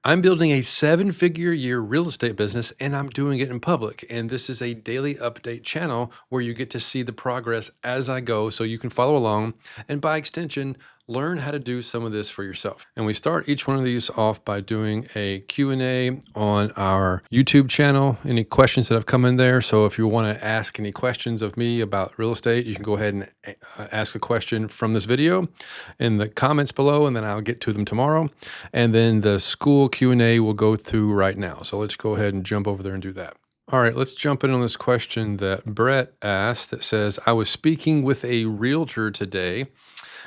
I'm building a seven-figure year real estate business and I'm doing it in public. And this is a daily update channel where you get to see the progress as I go so you can follow along and by extension, learn how to do some of this for yourself. And we start each one of these off by doing a Q&A on our YouTube channel. Any questions that have come in there. So if you want to ask any questions of me about real estate, you can go ahead and ask a question from this video in the comments below, and then I'll get to them tomorrow. And then the Skool Q&A will go through right now. So let's go ahead and jump over there and do that. All right, let's jump in on this question that Brett asked that says, I was speaking with a realtor today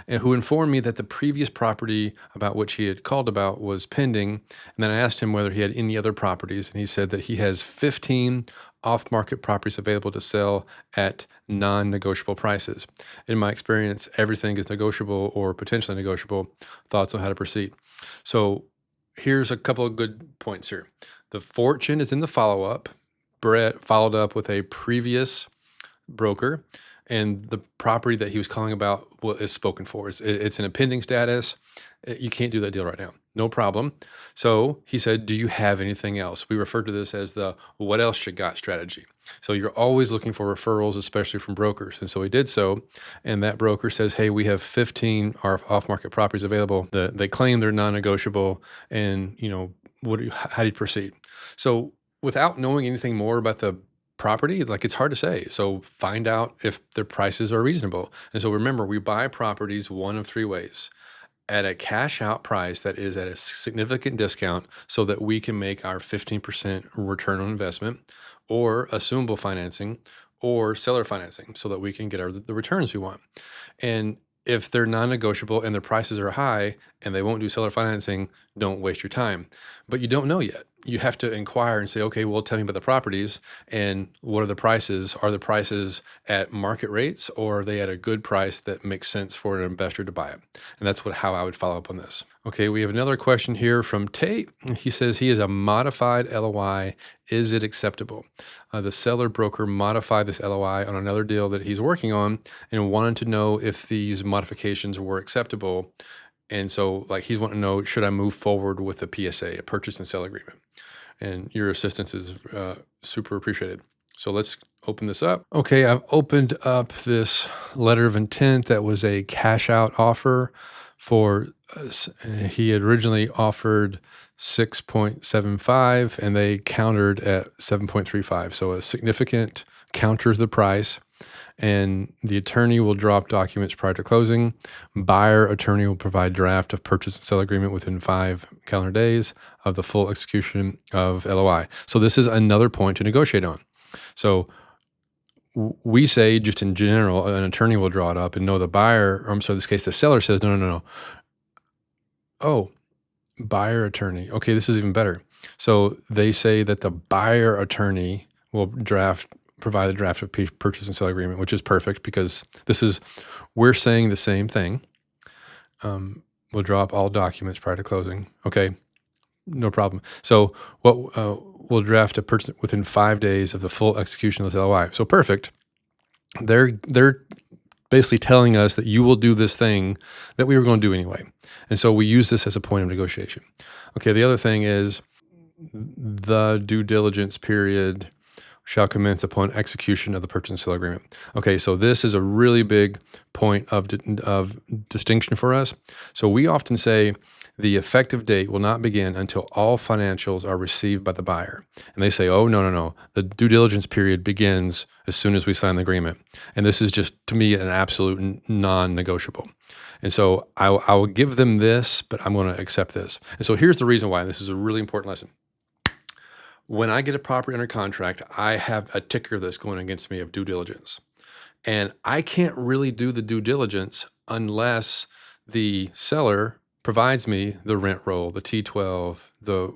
and who informed me that the previous property about which he had called about was pending. And then I asked him whether he had any other properties, and he said that he has 15 off-market properties available to sell at non-negotiable prices. In my experience, everything is negotiable or potentially negotiable. Thoughts on how to proceed? So here's a couple of good points here. The fortune is in the follow-up. Brett followed up with a previous broker, and the property that he was calling about is spoken for. It's in a pending status. You can't do that deal right now. No problem. So he said, do you have anything else? We refer to this as the what else you got strategy. So you're always looking for referrals, especially from brokers. And so he did so. And that broker says, hey, we have 15 off-market properties available. They claim they're non-negotiable. And, how do you proceed? So without knowing anything more about the property, it's hard to say. So find out if their prices are reasonable. And so remember, we buy properties one of three ways: at a cash out price that is at a significant discount so that we can make our 15% return on investment, or assumable financing, or seller financing so that we can get the returns we want. And if they're non-negotiable and their prices are high and they won't do seller financing, don't waste your time. But you don't know yet. You have to inquire and say, okay, well, tell me about the properties and what are the prices? Are the prices at market rates, or are they at a good price that makes sense for an investor to buy it? And that's how I would follow up on this. Okay, we have another question here from Tate. He says he is a modified LOI. Is it acceptable? The seller broker modified this LOI on another deal that he's working on and wanted to know if these modifications were acceptable. And so he's wanting to know, should I move forward with a PSA, a purchase and sale agreement? And your assistance is super appreciated. So let's open this up. Okay, I've opened up this letter of intent that was a cash out offer for, he had originally offered 6.75 and they countered at 7.35. So a significant counter to the price. And the attorney will drop documents prior to closing. Buyer attorney will provide draft of purchase and sale agreement within 5 calendar days of the full execution of LOI. So this is another point to negotiate on. So we say, just in general, an attorney will draw it up, and no, the buyer, or in this case, the seller says, no. Oh, buyer attorney. Okay, this is even better. So they say that the buyer attorney will provide a draft of purchase and sale agreement, which is perfect because we're saying the same thing. We'll draw up all documents prior to closing. Okay, no problem. So we'll draft a purchase within 5 days of the full execution of this LOI. So perfect. They're basically telling us that you will do this thing that we were going to do anyway. And so we use this as a point of negotiation. Okay, the other thing is the due diligence period shall commence upon execution of the purchase and sale agreement. Okay, so this is a really big point of distinction for us. So we often say the effective date will not begin until all financials are received by the buyer. And they say, oh, no. The due diligence period begins as soon as we sign the agreement. And this is just, to me, an absolute non-negotiable. And so I will give them this, but I'm going to accept this. And so here's the reason why. This is a really important lesson. When I get a property under contract, I have a ticker that's going against me of due diligence. And I can't really do the due diligence unless the seller provides me the rent roll, the T12, the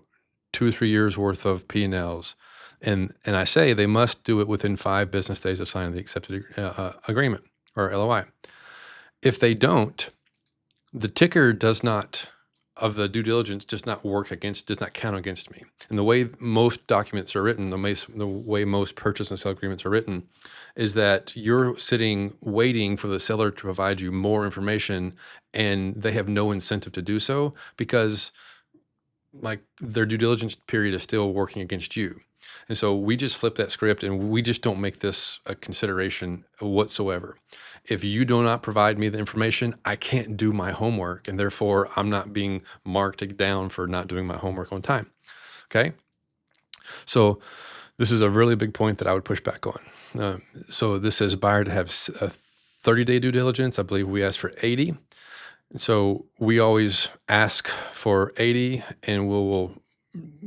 2 or 3 years worth of P&Ls. And I say they must do it within 5 business days of signing the accepted agreement or LOI. If they don't, the ticker of the due diligence does not count against me. And the way most documents are written, the way most purchase and sale agreements are written, is that you're sitting waiting for the seller to provide you more information, and they have no incentive to do so because like their due diligence period is still working against you. And so we just flip that script and we just don't make this a consideration whatsoever. If you do not provide me the information, I can't do my homework. And therefore, I'm not being marked down for not doing my homework on time. Okay. So this is a really big point that I would push back on. So this says buyer to have a 30-day due diligence. I believe we asked for 80. So we always ask for 80 and we'll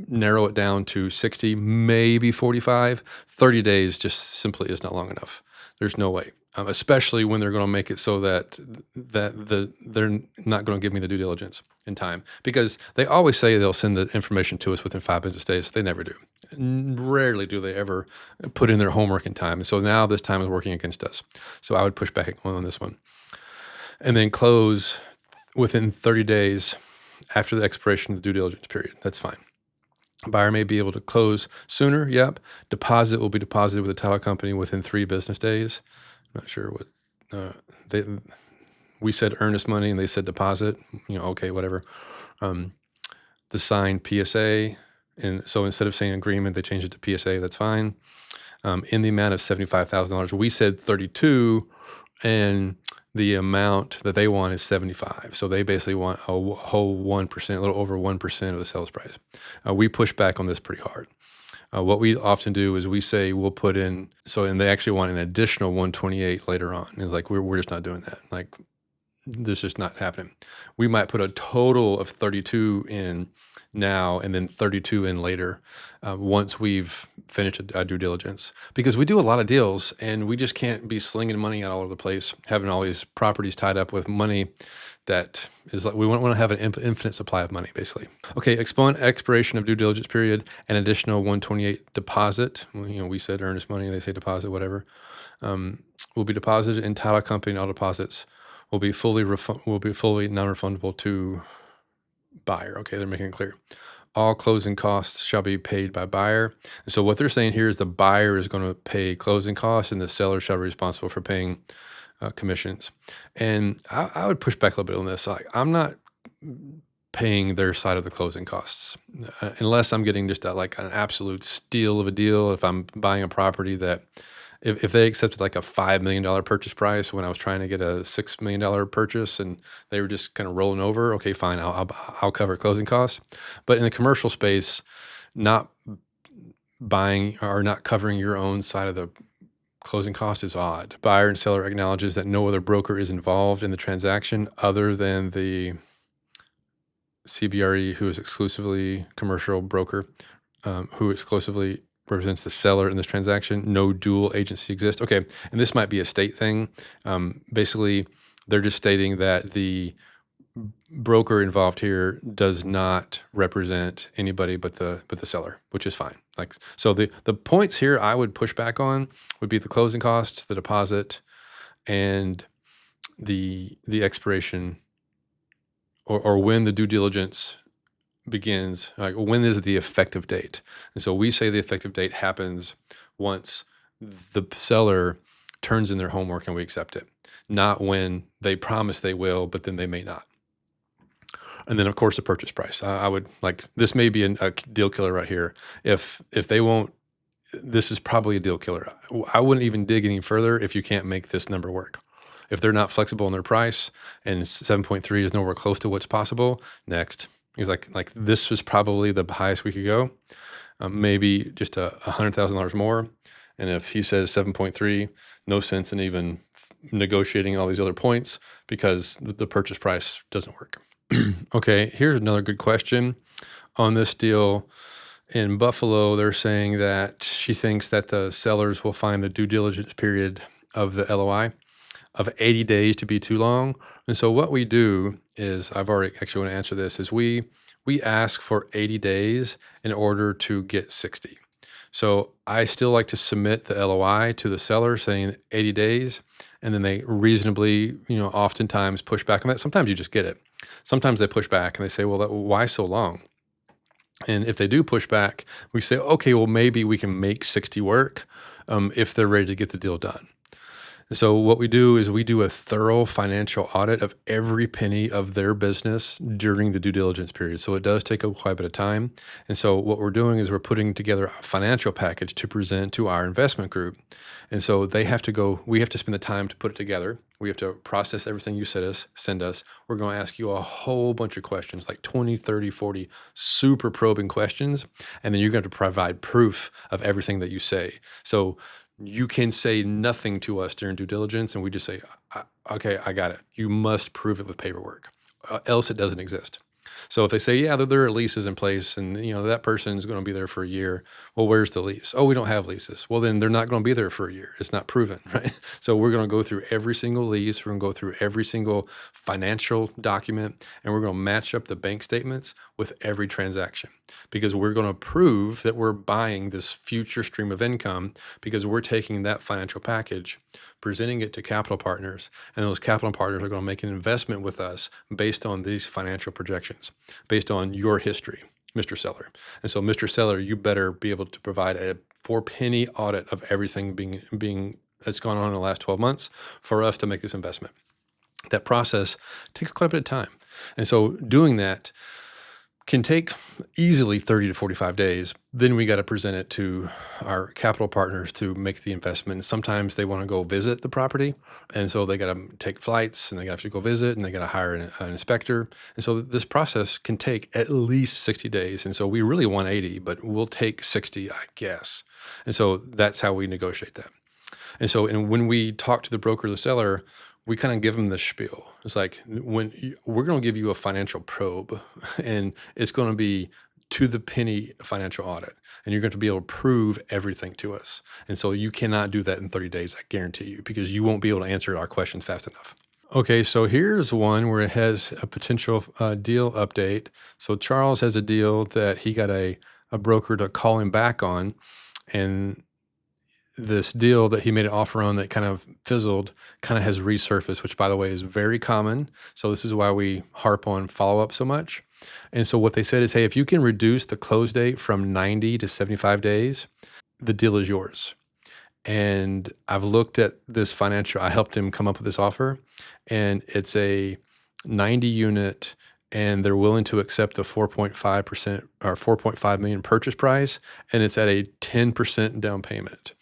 narrow it down to 60, maybe 45. 30 days just simply is not long enough. There's no way, especially when they're going to make it so that they're not going to give me the due diligence in time, because they always say they'll send the information to us within 5 business days. They never do. Rarely do they ever put in their homework in time. And so now this time is working against us. So I would push back on this one. And then close within 30 days after the expiration of the due diligence period. That's fine. Buyer may be able to close sooner. Yep. Deposit will be deposited with the title company within 3 business days. I'm not sure what we said earnest money and they said deposit. Okay, whatever. The signed PSA, and so instead of saying agreement, they changed it to PSA. That's fine. In the amount of $75,000, we said 32, and the amount that they want is 75. So they basically want a whole 1%, a little over 1% of the sales price. We push back on this pretty hard. What we often do is we say we'll put in, and they actually want an additional 128 later on. And it's like, we're just not doing that. Like, this is just not happening. We might put a total of 32 in now and then 32 in later once we've finished our due diligence, because we do a lot of deals and we just can't be slinging money out all over the place, having all these properties tied up with money that is like, we want to have an infinite supply of money, basically. Okay, expiration of due diligence period, an additional 128 deposit. We said earnest money, they say deposit, whatever, will be deposited in title company, and all deposits will be fully non-refundable to buyer. Okay, they're making it clear. All closing costs shall be paid by buyer. And so what they're saying here is the buyer is going to pay closing costs and the seller shall be responsible for paying commissions. And I would push back a little bit on this. Like, I'm not paying their side of the closing costs unless I'm getting just an absolute steal of a deal. If I'm buying a property that if they accepted like a $5 million purchase price when I was trying to get a $6 million purchase and they were just kind of rolling over, okay, fine, I'll cover closing costs. But in the commercial space, not buying or not covering your own side of the closing cost is odd. Buyer and seller acknowledges that no other broker is involved in the transaction other than the CBRE, who is exclusively commercial broker, who exclusively represents the seller in this transaction. No dual agency exists. Okay, and this might be a state thing. Basically, they're just stating that the broker involved here does not represent anybody but the seller, which is fine. Like, so the points here I would push back on would be the closing costs, the deposit, and the expiration or when the due diligence begins, like when is the effective date? And so we say the effective date happens once the seller turns in their homework and we accept it, not when they promise they will, but then they may not. And then of course the purchase price. I would like, this may be a deal killer right here. If they won't, this is probably a deal killer. I wouldn't even dig any further if you can't make this number work. If they're not flexible in their price and 7.3 is nowhere close to what's possible, next. He's like this was probably the highest we could go, maybe just $100,000 more. And if he says 7.3, no sense in even negotiating all these other points because the purchase price doesn't work. Okay, here's another good question on this deal. In Buffalo, they're saying that she thinks that the sellers will find the due diligence period of the LOI of 80 days to be too long. And so what we do is, I've already actually want to answer this, is we ask for 80 days in order to get 60. So I still like to submit the LOI to the seller saying 80 days, and then they reasonably, oftentimes push back on that. Sometimes you just get it. Sometimes they push back and they say, well, why so long? And if they do push back, we say, okay, well, maybe we can make 60 work if they're ready to get the deal done. So what we do is we do a thorough financial audit of every penny of their business during the due diligence period. So it does take quite a bit of time. And so what we're doing is we're putting together a financial package to present to our investment group. And so we have to spend the time to put it together. We have to process everything you send us. We're going to ask you a whole bunch of questions, like 20, 30, 40 super probing questions. And then you're going to provide proof of everything that you say. So you can say nothing to us during due diligence, and we just say, okay, I got it. You must prove it with paperwork, else it doesn't exist. So if they say, yeah, there are leases in place and that person is going to be there for a year, well, where's the lease? Oh, we don't have leases. Well, then they're not going to be there for a year. It's not proven, right? So we're going to go through every single lease. We're going to go through every single financial document, and we're going to match up the bank statements with every transaction, because we're going to prove that we're buying this future stream of income, because we're taking that financial package, presenting it to capital partners, and those capital partners are going to make an investment with us based on these financial projections, based on your history, Mr. Seller. And so, Mr. Seller, you better be able to provide a four-penny audit of everything being that's gone on in the last 12 months for us to make this investment. That process takes quite a bit of time. And so doing that can take easily 30 to 45 days. Then we got to present it to our capital partners to make the investment. Sometimes they want to go visit the property, and so they got to take flights, and they got to go visit, and they got to hire an inspector. And so this process can take at least 60 days. And so we really want 80, but we'll take 60, I guess. And so that's how we negotiate that. And when we talk to the broker or the seller, we kind of give them the spiel. It's like, we're going to give you a financial probe, and it's going to be to the penny financial audit, and you're going to be able to prove everything to us. And so you cannot do that in 30 days, I guarantee you, because you won't be able to answer our questions fast enough. Okay, so here's one where it has a potential deal update. So Charles has a deal that he got a broker to call him back on, and this deal that he made an offer on that kind of fizzled kind of has resurfaced, which, by the way, is very common. So this is why we harp on follow-up so much. And so what they said is, hey, if you can reduce the close date from 90 to 75 days, the deal is yours. And I've looked at this financial, I helped him come up with this offer, and it's a 90 unit, and they're willing to accept the 4.5% or 4.5 million purchase price, and it's at a 10% down payment.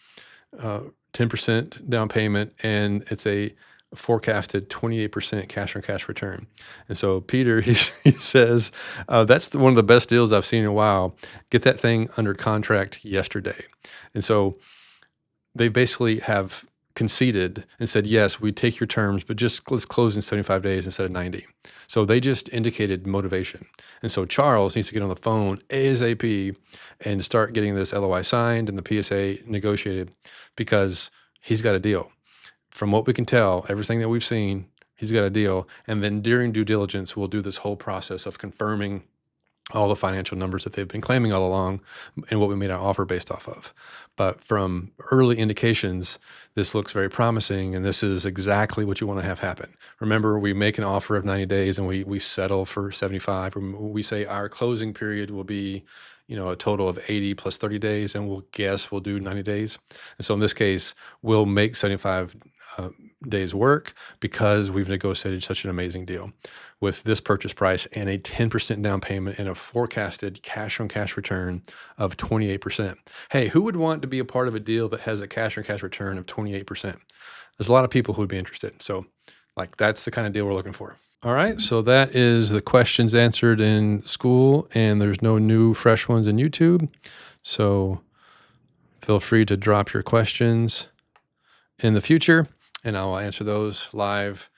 10% down payment, and it's a forecasted 28% cash on cash return. And so Peter, he says, that's one of the best deals I've seen in a while. Get that thing under contract yesterday. And so they basically have conceded and said, yes, we take your terms, but just let's close in 75 days instead of 90. So they just indicated motivation. And so Charles needs to get on the phone ASAP and start getting this LOI signed and the PSA negotiated, because he's got a deal. From what we can tell, everything that we've seen, he's got a deal. And then during due diligence, we'll do this whole process of confirming all the financial numbers that they've been claiming all along and what we made our offer based off of. But from early indications, this looks very promising, and this is exactly what you want to have happen. Remember, we make an offer of 90 days and we settle for 75. We say our closing period will be, a total of 80 plus 30 days, and we'll do 90 days. And so in this case, we'll make 75 days work, because we've negotiated such an amazing deal with this purchase price and a 10% down payment and a forecasted cash on cash return of 28%. Hey, who would want to be a part of a deal that has a cash on cash return of 28%? There's a lot of people who would be interested. So that's the kind of deal we're looking for. All right, so that is the questions answered in Skool, and there's no new fresh ones in YouTube. So feel free to drop your questions in the future, and I'll answer those live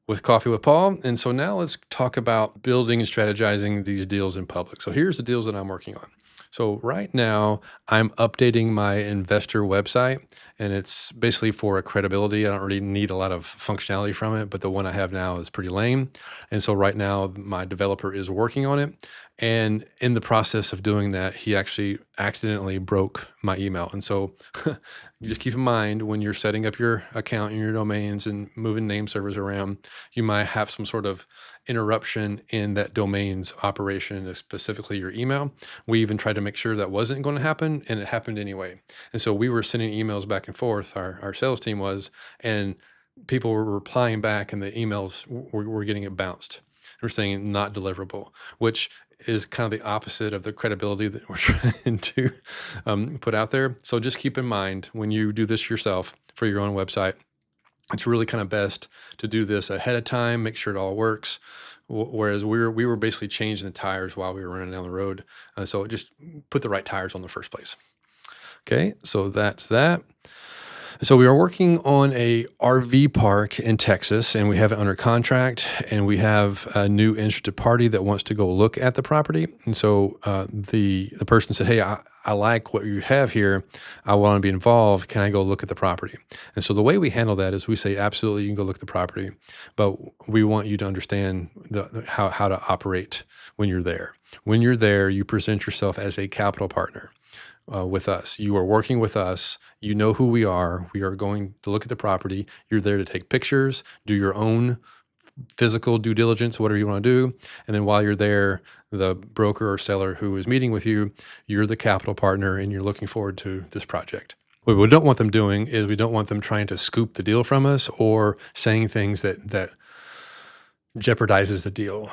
with Coffee with Paul. And so now let's talk about building and strategizing these deals in public. So here's the deals that I'm working on. So right now I'm updating my investor website, and it's basically for a credibility. I don't really need a lot of functionality from it, but the one I have now is pretty lame. And so right now my developer is working on it, And in the process of doing that, he actually accidentally broke my email. And so just keep in mind when you're setting up your account and your domains and moving name servers around, you might have some sort of interruption in that domain's operation, specifically your email. We even tried to make sure that wasn't going to happen, and it happened anyway. And so we were sending emails back and forth, our sales team was, and people were replying back, and the emails were getting it bounced. We're saying not deliverable, which is kind of the opposite of the credibility that we're trying to put out there. So just keep in mind when you do this yourself for your own website, it's really kind of best to do this ahead of time, make sure it all works. Whereas we were basically changing the tires while we were running down the road. So just put the right tires on the first place. Okay, so that's that. So we are working on a RV park in Texas, and we have it under contract, and we have a new interested party that wants to go look at the property. And so the person said, "Hey, I like what you have here. I want to be involved. Can I go look at the property?" And so the way we handle that is we say, "Absolutely, you can go look at the property, but we want you to understand how to operate when you're there. When you're there, you present yourself as a capital partner." With us. You are working with us. You know who we are. We are going to look at the property. You're there to take pictures, do your own physical due diligence, whatever you want to do. And then while you're there, the broker or seller who is meeting with you, you're the capital partner and you're looking forward to this project. What we don't want them doing is we don't want them trying to scoop the deal from us or saying things that jeopardizes the deal.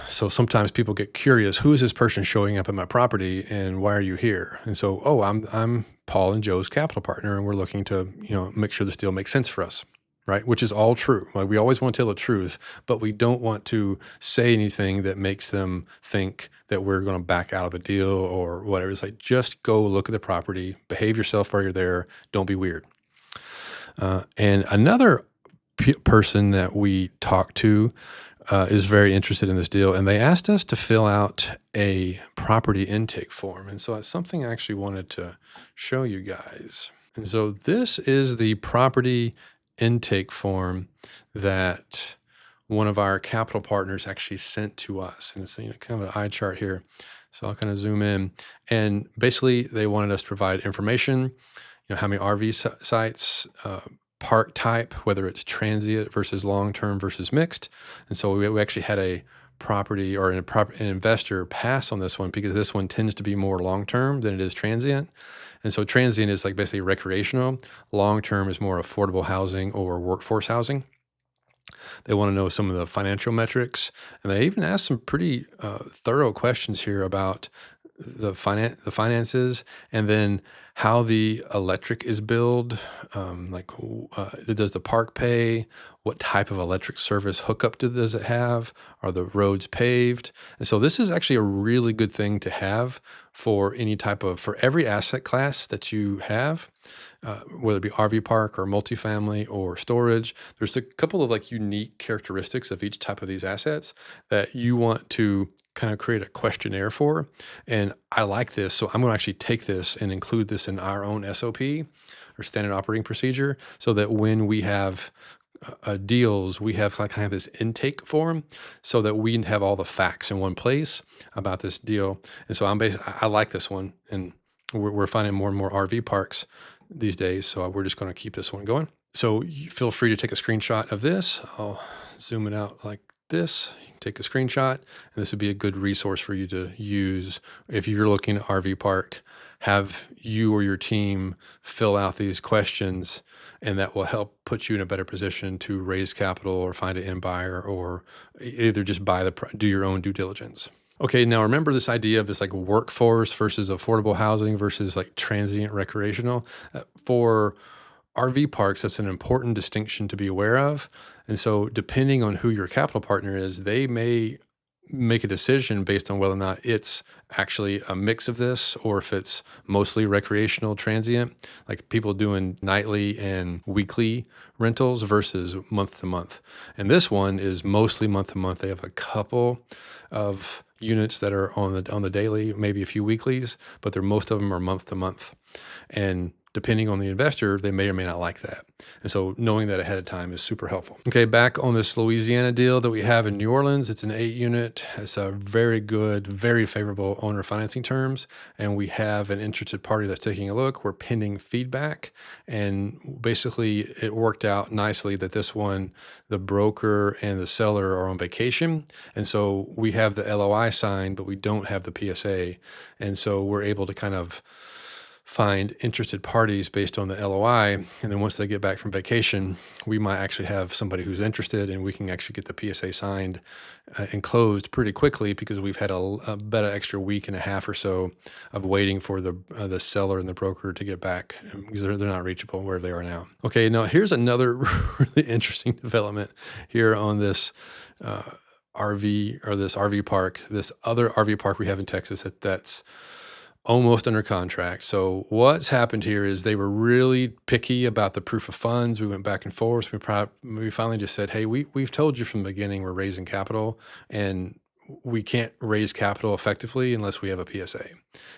So sometimes people get curious, who is this person showing up at my property and why are you here? And so, oh, I'm Paul and Joe's capital partner and we're looking to, make sure this deal makes sense for us, right? Which is all true. Like we always want to tell the truth, but we don't want to say anything that makes them think that we're going to back out of the deal or whatever. It's like, just go look at the property, behave yourself while you're there. Don't be weird. And another person that we talked to is very interested in this deal, and they asked us to fill out a property intake form. And so that's something I actually wanted to show you guys. And so this is the property intake form that one of our capital partners actually sent to us. And it's kind of an eye chart here. So I'll kind of zoom in. And basically, they wanted us to provide information, how many RV sites, park type, whether it's transient versus long-term versus mixed. And so we actually had a property or an investor pass on this one because this one tends to be more long-term than it is transient. And so transient is like basically recreational. Long-term is more affordable housing or workforce housing. They want to know some of the financial metrics. And they even asked some pretty thorough questions here about the finances, and then how the electric is billed, does the park pay? What type of electric service hookup does it have? Are the roads paved? And so this is actually a really good thing to have for for every asset class that you have, whether it be RV park or multifamily or storage. There's a couple of unique characteristics of each type of these assets that you want to kind of create a questionnaire for. And I like this. So I'm going to actually take this and include this in our own SOP or standard operating procedure so that when we have deals, we have kind of this intake form so that we can have all the facts in one place about this deal. And so I like this one. And we're finding more and more RV parks these days. So we're just going to keep this one going. So you feel free to take a screenshot of this. I'll zoom it out like this. Take a screenshot, and this would be a good resource for you to use if you're looking at RV park. Have you or your team fill out these questions, and that will help put you in a better position to raise capital or find an end buyer, or either just do your own due diligence. Okay, now remember this idea of this workforce versus affordable housing versus transient recreational. For RV parks, that's an important distinction to be aware of. And so depending on who your capital partner is, they may make a decision based on whether or not it's actually a mix of this or if it's mostly recreational transient, like people doing nightly and weekly rentals versus month to month. And this one is mostly month to month. They have a couple of units that are on the daily, maybe a few weeklies, but most of them are month to month. And depending on the investor, they may or may not like that. And so knowing that ahead of time is super helpful. Okay, back on this Louisiana deal that we have in New Orleans, it's an 8-unit. It's a very good, very favorable owner financing terms. And we have an interested party that's taking a look. We're pending feedback. And basically, it worked out nicely that this one, the broker and the seller are on vacation. And so we have the LOI signed, but we don't have the PSA. And so we're able to kind of find interested parties based on the LOI. And then once they get back from vacation, we might actually have somebody who's interested, and we can actually get the PSA signed and closed pretty quickly, because we've had about an extra week and a half or so of waiting for the seller and the broker to get back, because they're not reachable wherever they are now. Okay, now here's another really interesting development here on this RV, or this RV park, this other RV park we have in Texas that's almost under contract. So what's happened here is they were really picky about the proof of funds. We went back and forth. We finally just said, hey, we've told you from the beginning we're raising capital, and we can't raise capital effectively unless we have a PSA.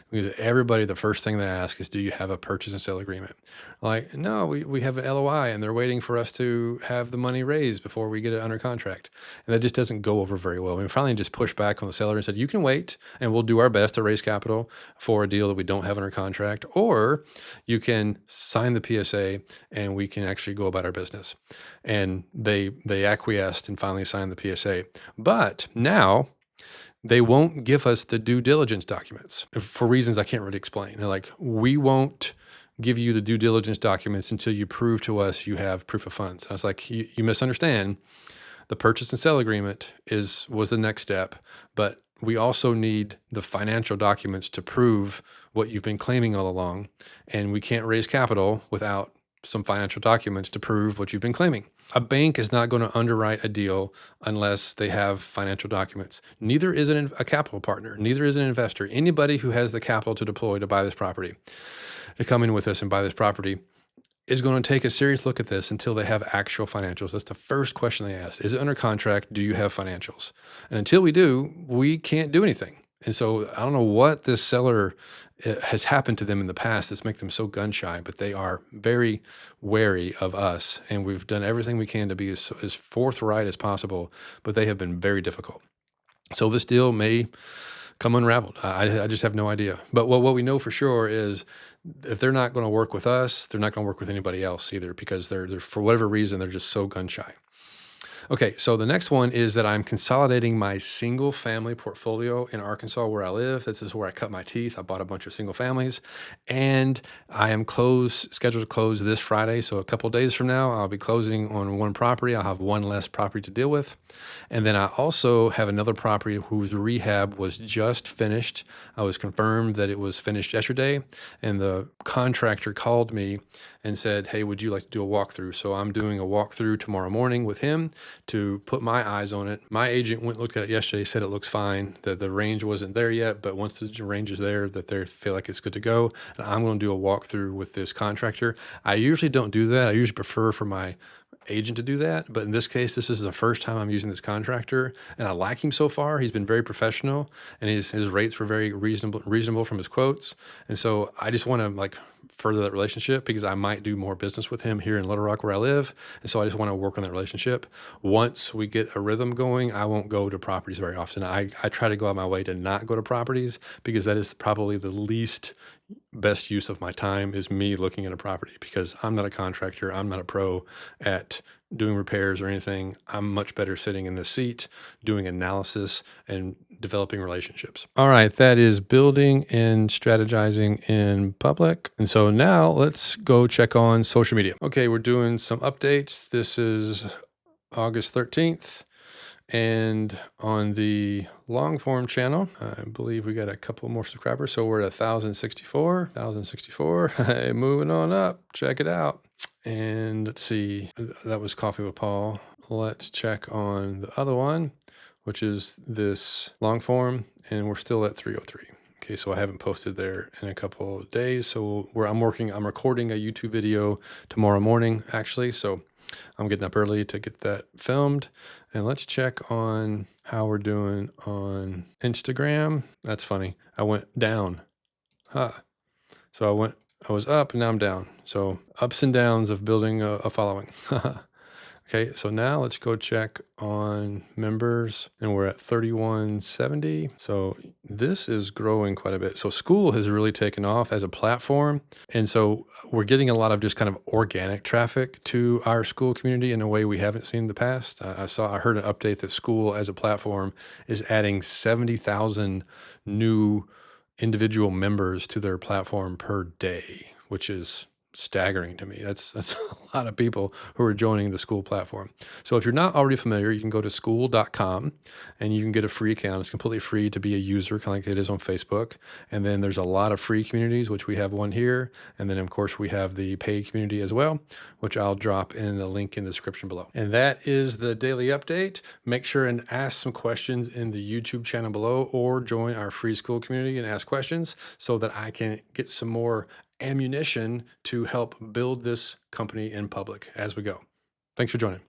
Because everybody, the first thing they ask is, do you have a purchase and sale agreement? Like, no, we have an LOI, and they're waiting for us to have the money raised before we get it under contract. And that just doesn't go over very well. We finally just pushed back on the seller and said, you can wait, and we'll do our best to raise capital for a deal that we don't have under contract, or you can sign the PSA and we can actually go about our business. And they acquiesced and finally signed the PSA. But now they won't give us the due diligence documents for reasons I can't really explain. They're like, we won't give you the due diligence documents until you prove to us you have proof of funds. And I was like, you misunderstand. The purchase and sale agreement was the next step, but we also need the financial documents to prove what you've been claiming all along. And we can't raise capital without some financial documents to prove what you've been claiming. A bank is not going to underwrite a deal unless they have financial documents. Neither is a capital partner. Neither is an investor. Anybody who has the capital to deploy to buy this property, to come in with us and buy this property, is going to take a serious look at this until they have actual financials. That's the first question they ask. Is it under contract? Do you have financials? And until we do, we can't do anything. And so I don't know what this seller has happened to them in the past that's make them so gun shy, but they are very wary of us. And we've done everything we can to be as forthright as possible, but they have been very difficult. So this deal may come unraveled. I just have no idea. But what we know for sure is, if they're not going to work with us, they're not going to work with anybody else either, because they're for whatever reason, they're just so gun shy. Okay, so the next one is that I'm consolidating my single family portfolio in Arkansas where I live. This is where I cut my teeth. I bought a bunch of single families, and I am scheduled to close this Friday. So a couple of days from now, I'll be closing on one property. I'll have one less property to deal with. And then I also have another property whose rehab was just finished. I was confirmed that it was finished yesterday, and the contractor called me and said, hey, would you like to do a walkthrough? So I'm doing a walkthrough tomorrow morning with him to put my eyes on it. My agent looked at it yesterday, said it looks fine, that the range wasn't there yet, but once the range is there, that they feel like it's good to go. And I'm going to do a walkthrough with this contractor. I usually don't do that. I usually prefer for my agent to do that. But in this case, this is the first time I'm using this contractor, and I like him so far. He's been very professional, and his rates were very reasonable from his quotes. And so I just want to further that relationship, because I might do more business with him here in Little Rock where I live. And so I just want to work on that relationship. Once we get a rhythm going, I won't go to properties very often. I try to go out my way to not go to properties, because that is probably the least best use of my time, is me looking at a property, because I'm not a contractor. I'm not a pro at doing repairs or anything. I'm much better sitting in the seat, doing analysis and developing relationships. All right, that is building and strategizing in public. And so now let's go check on social media. Okay, we're doing some updates. This is August 13th. And on the long form channel, I believe we got a couple more subscribers. So we're at 1,064. Hey, moving on up. Check it out. And let's see, that was Coffee with Paul. Let's check on the other one, which is this long form, and we're still at 303. Okay, so I haven't posted there in a couple of days. So I'm recording a YouTube video tomorrow morning, actually. So I'm getting up early to get that filmed. And let's check on how we're doing on Instagram. That's funny. I went down. So I went I was up and now I'm down. So ups and downs of building a following. Okay, so now let's go check on members and we're at 3170. So this is growing quite a bit. So Skool has really taken off as a platform. And so we're getting a lot of just kind of organic traffic to our Skool community in a way we haven't seen in the past. I heard an update that Skool as a platform is adding 70,000 new individual members to their platform per day, which is staggering to me. That's a lot of people who are joining the Skool platform. So if you're not already familiar, you can go to skool.com and you can get a free account. It's completely free to be a user, kind of like it is on Facebook. And then there's a lot of free communities, which we have one here. And then of course we have the paid community as well, which I'll drop in the link in the description below. And that is the daily update. Make sure and ask some questions in the YouTube channel below or join our free Skool community and ask questions so that I can get some more ammunition to help build this company in public as we go. Thanks for joining.